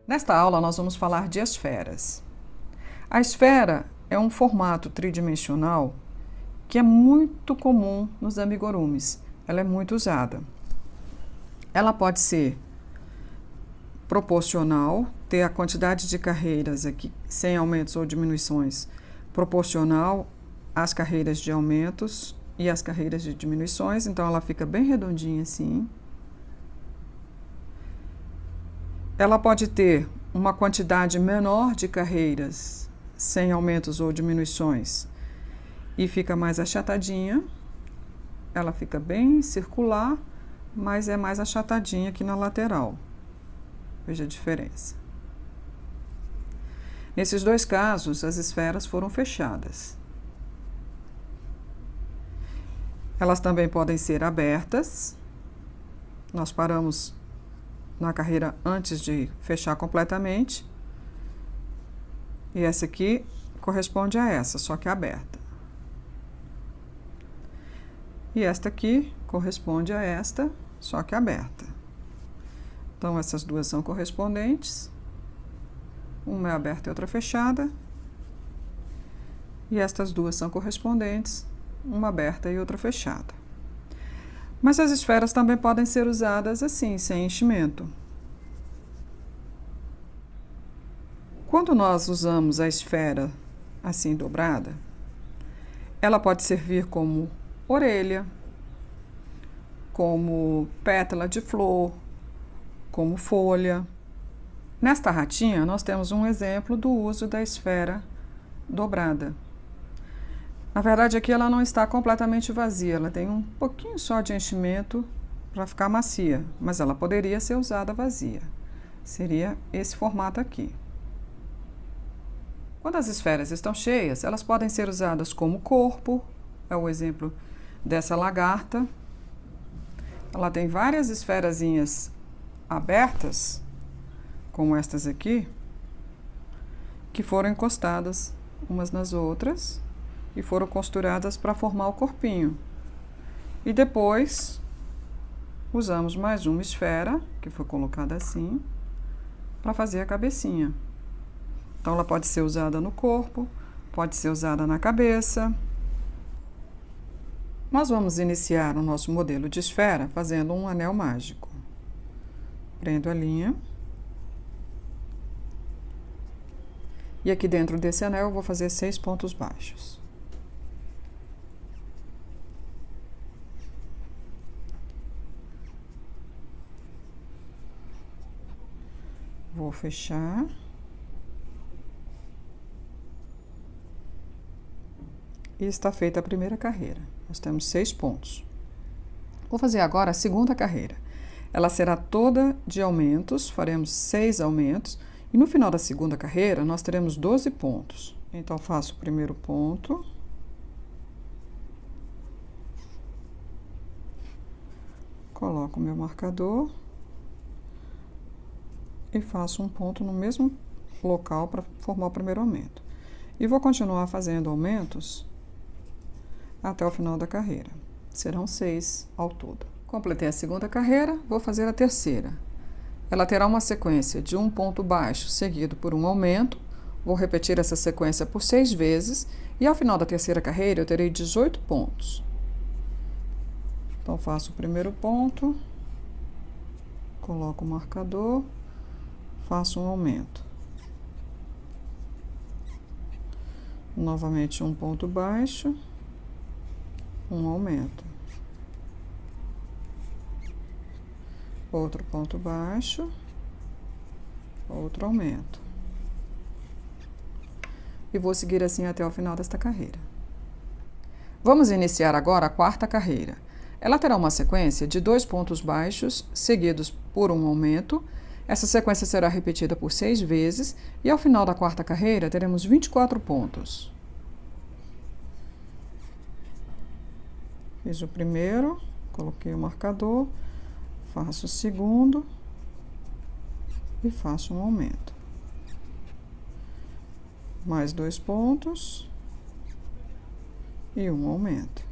Nesta aula, nós vamos falar de esferas. A esfera é um formato tridimensional que é muito comum nos amigurumis. Ela é muito usada. Ela pode ser proporcional, ter a quantidade de carreiras aqui, sem aumentos ou diminuições, proporcional às carreiras de aumentos e às carreiras de diminuições. Então, ela fica bem redondinha assim. Ela pode ter uma quantidade menor de carreiras sem aumentos ou diminuições e fica mais achatadinha. Ela fica bem circular, mas é mais achatadinha aqui na lateral. Veja a diferença. Nesses dois casos, as esferas foram fechadas. Elas também podem ser abertas. Nós paramos na carreira antes de fechar completamente. E essa aqui corresponde a essa, só que aberta. E esta aqui corresponde a esta, só que aberta. Então, essas duas são correspondentes. Uma é aberta e outra fechada. E estas duas são correspondentes, uma aberta e outra fechada. Mas as esferas também podem ser usadas assim, sem enchimento. Quando nós usamos a esfera assim dobrada, ela pode servir como orelha, como pétala de flor, como folha. Nesta ratinha, nós temos um exemplo do uso da esfera dobrada. Na verdade, aqui ela não está completamente vazia, ela tem um pouquinho só de enchimento para ficar macia, mas ela poderia ser usada vazia. Seria esse formato aqui. Quando as esferas estão cheias, elas podem ser usadas como corpo, é o exemplo dessa lagarta. Ela tem várias esferazinhas abertas, como estas aqui, que foram encostadas umas nas outras e foram costuradas para formar o corpinho. E depois usamos mais uma esfera, que foi colocada assim, para fazer a cabecinha. Então, ela pode ser usada no corpo, pode ser usada na cabeça. Nós vamos iniciar o nosso modelo de esfera fazendo um anel mágico. Prendo a linha. E aqui dentro desse anel eu vou fazer 6 pontos baixos. Vou fechar. E está feita a primeira carreira. Nós temos 6 pontos. Vou fazer agora a segunda carreira. Ela será toda de aumentos, faremos 6 aumentos. E no final da segunda carreira, nós teremos 12 pontos. Então, faço o primeiro ponto. Coloco o meu marcador. E faço um ponto no mesmo local para formar o primeiro aumento. E vou continuar fazendo aumentos até o final da carreira. Serão 6 ao todo. Completei a segunda carreira, vou fazer a terceira. Ela terá uma sequência de um ponto baixo seguido por um aumento. Vou repetir essa sequência por 6 vezes e ao final da terceira carreira eu terei 18 pontos. Então, faço o primeiro ponto, coloco o marcador, faço um aumento. Novamente um ponto baixo, um aumento. Outro ponto baixo, outro aumento. E vou seguir assim até o final desta carreira. Vamos iniciar agora a quarta carreira. Ela terá uma sequência de 2 pontos baixos, seguidos por um aumento. Essa sequência será repetida por 6 vezes e ao final da quarta carreira teremos 24 pontos. Fiz o primeiro, coloquei o marcador, faço o segundo e faço um aumento. Mais 2 pontos e um aumento.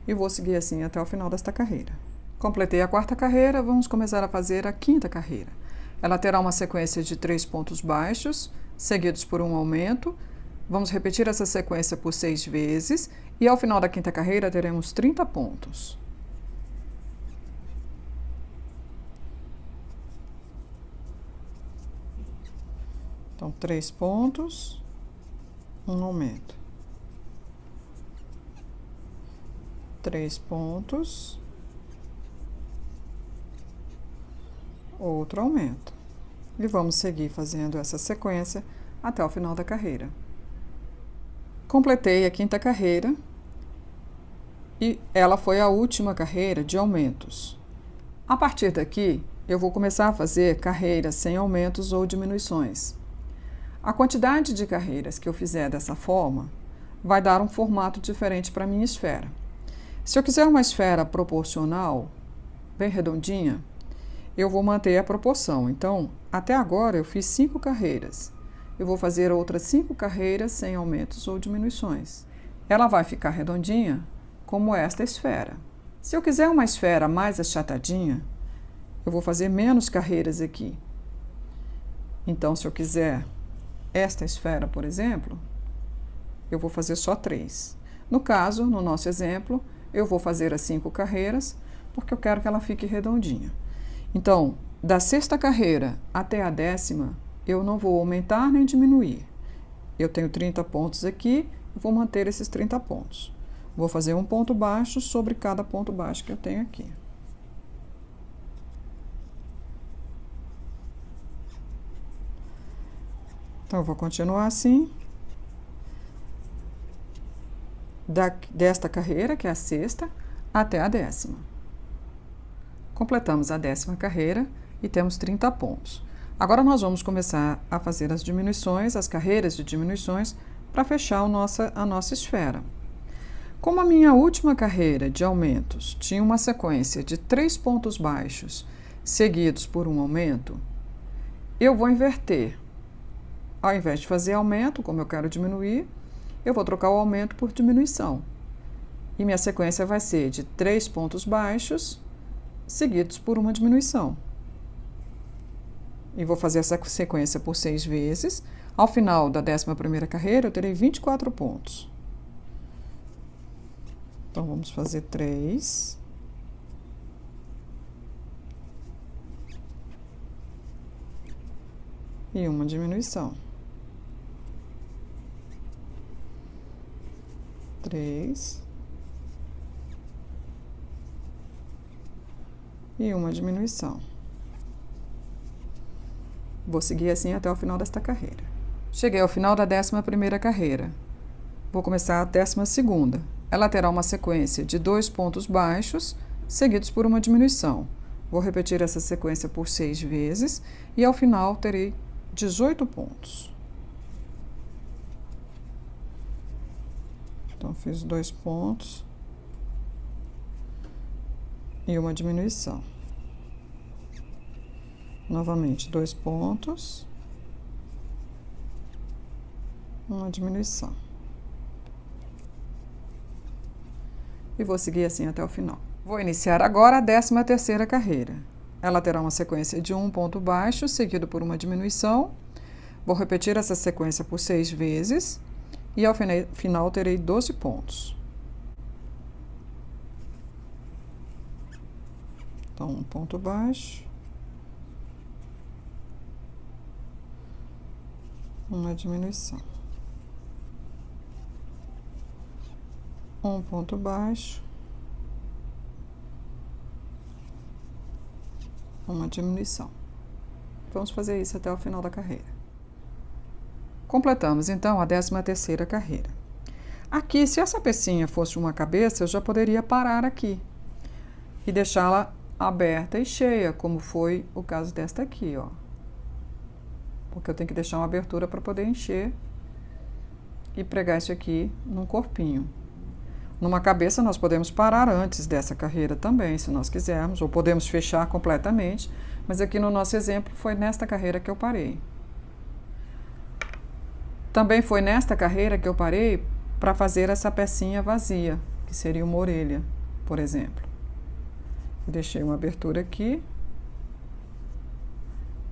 E vou seguir assim até o final desta carreira. Completei a quarta carreira, vamos começar a fazer a quinta carreira. Ela terá uma sequência de 3 pontos baixos, seguidos por um aumento. Vamos repetir essa sequência por 6 vezes e ao final da quinta carreira teremos 30 pontos. Então, 3 pontos, um aumento. 3 pontos, outro aumento. E vamos seguir fazendo essa sequência até o final da carreira. Completei a quinta carreira e ela foi a última carreira de aumentos. A partir daqui, eu vou começar a fazer carreiras sem aumentos ou diminuições. A quantidade de carreiras que eu fizer dessa forma vai dar um formato diferente para a minha esfera. Se eu quiser uma esfera proporcional, bem redondinha, eu vou manter a proporção. Então, até agora eu fiz 5 carreiras. Eu vou fazer outras 5 carreiras sem aumentos ou diminuições. Ela vai ficar redondinha como esta esfera. Se eu quiser uma esfera mais achatadinha, eu vou fazer menos carreiras aqui. Então, se eu quiser esta esfera, por exemplo, eu vou fazer só 3. No caso, no nosso exemplo, eu vou fazer as 5 carreiras, porque eu quero que ela fique redondinha. Então, da sexta carreira até a 10ª, eu não vou aumentar nem diminuir. Eu tenho 30 pontos aqui, vou manter esses 30 pontos. Vou fazer um ponto baixo sobre cada ponto baixo que eu tenho aqui. Então, eu vou continuar assim. Desta carreira, que é a sexta, até a 10ª. Completamos a 10ª carreira e temos 30 pontos. Agora nós vamos começar a fazer as diminuições, as carreiras de diminuições, para fechar a nossa esfera. Como a minha última carreira de aumentos tinha uma sequência de 3 pontos baixos seguidos por um aumento, eu vou inverter. Ao invés de fazer aumento, como eu quero diminuir, eu vou trocar o aumento por diminuição. E minha sequência vai ser de 3 pontos baixos seguidos por uma diminuição. E vou fazer essa sequência por 6 vezes. Ao final da 11ª carreira, eu terei 24 pontos. Então, vamos fazer 3. E uma diminuição. 3. E uma diminuição. Vou seguir assim até o final desta carreira. Cheguei ao final da 11ª carreira. Vou começar a 12ª. Ela terá uma sequência de 2 pontos baixos, seguidos por uma diminuição. Vou repetir essa sequência por 6 vezes e ao final terei 18 pontos. Então, fiz 2 pontos e uma diminuição. Novamente, 2 pontos, uma diminuição. E vou seguir assim até o final. Vou iniciar agora a 13ª carreira. Ela terá uma sequência de 1 ponto baixo, seguido por uma diminuição. Vou repetir essa sequência por 6 vezes e ao final terei 12 pontos. Então, 1 ponto baixo, uma diminuição. 1 ponto baixo, uma diminuição. Vamos fazer isso até o final da carreira. Completamos, então, a 13ª carreira. Aqui, se essa pecinha fosse uma cabeça, eu já poderia parar aqui e deixá-la aberta e cheia, como foi o caso desta aqui, ó. Porque eu tenho que deixar uma abertura para poder encher e pregar isso aqui num corpinho. Numa cabeça, nós podemos parar antes dessa carreira também, se nós quisermos, ou podemos fechar completamente, mas aqui no nosso exemplo foi nesta carreira que eu parei. Também foi nesta carreira que eu parei para fazer essa pecinha vazia, que seria uma orelha, por exemplo. Deixei uma abertura aqui.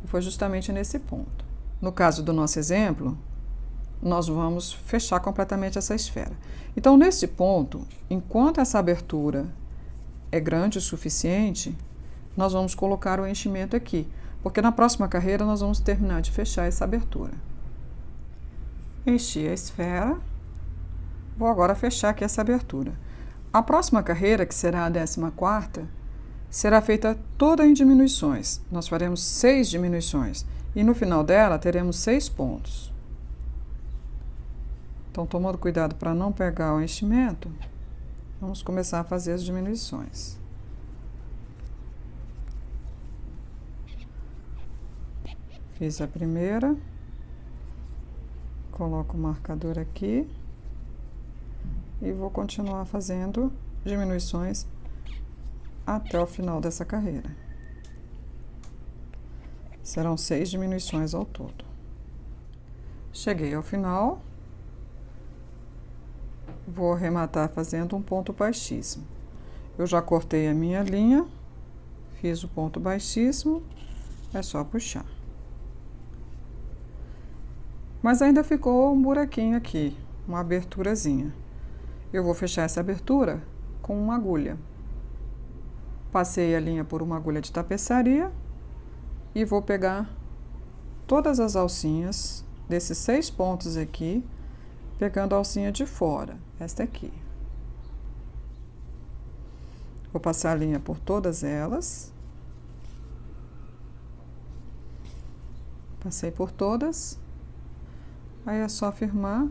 E foi justamente nesse ponto. No caso do nosso exemplo, nós vamos fechar completamente essa esfera. Então, nesse ponto, enquanto essa abertura é grande o suficiente, nós vamos colocar o enchimento aqui, porque na próxima carreira nós vamos terminar de fechar essa abertura. Enchi a esfera, vou agora fechar aqui essa abertura. A próxima carreira, que será a 14ª, será feita toda em diminuições. Nós faremos 6 diminuições e no final dela teremos 6 pontos. Então, tomando cuidado para não pegar o enchimento, vamos começar a fazer as diminuições. Fiz a primeira, coloco o marcador aqui e vou continuar fazendo diminuições até o final dessa carreira. Serão 6 diminuições ao todo. Cheguei ao final. Vou arrematar fazendo um ponto baixíssimo. Eu já cortei a minha linha, fiz o ponto baixíssimo, é só puxar. Mas ainda ficou um buraquinho aqui, uma aberturazinha. Eu vou fechar essa abertura com uma agulha. Passei a linha por uma agulha de tapeçaria e vou pegar todas as alcinhas desses 6 pontos aqui, pegando a alcinha de fora, esta aqui. Vou passar a linha por todas elas. Passei por todas. Aí é só firmar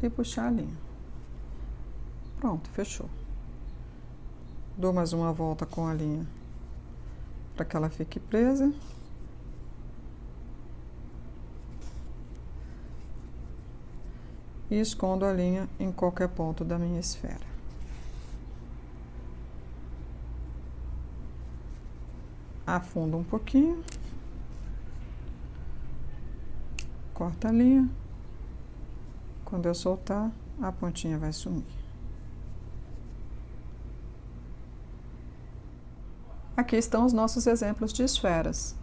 e puxar a linha. Pronto, fechou. Dou mais uma volta com a linha para que ela fique presa. E escondo a linha em qualquer ponto da minha esfera. Afundo um pouquinho. Corta a linha. Quando eu soltar, a pontinha vai sumir. Aqui estão os nossos exemplos de esferas.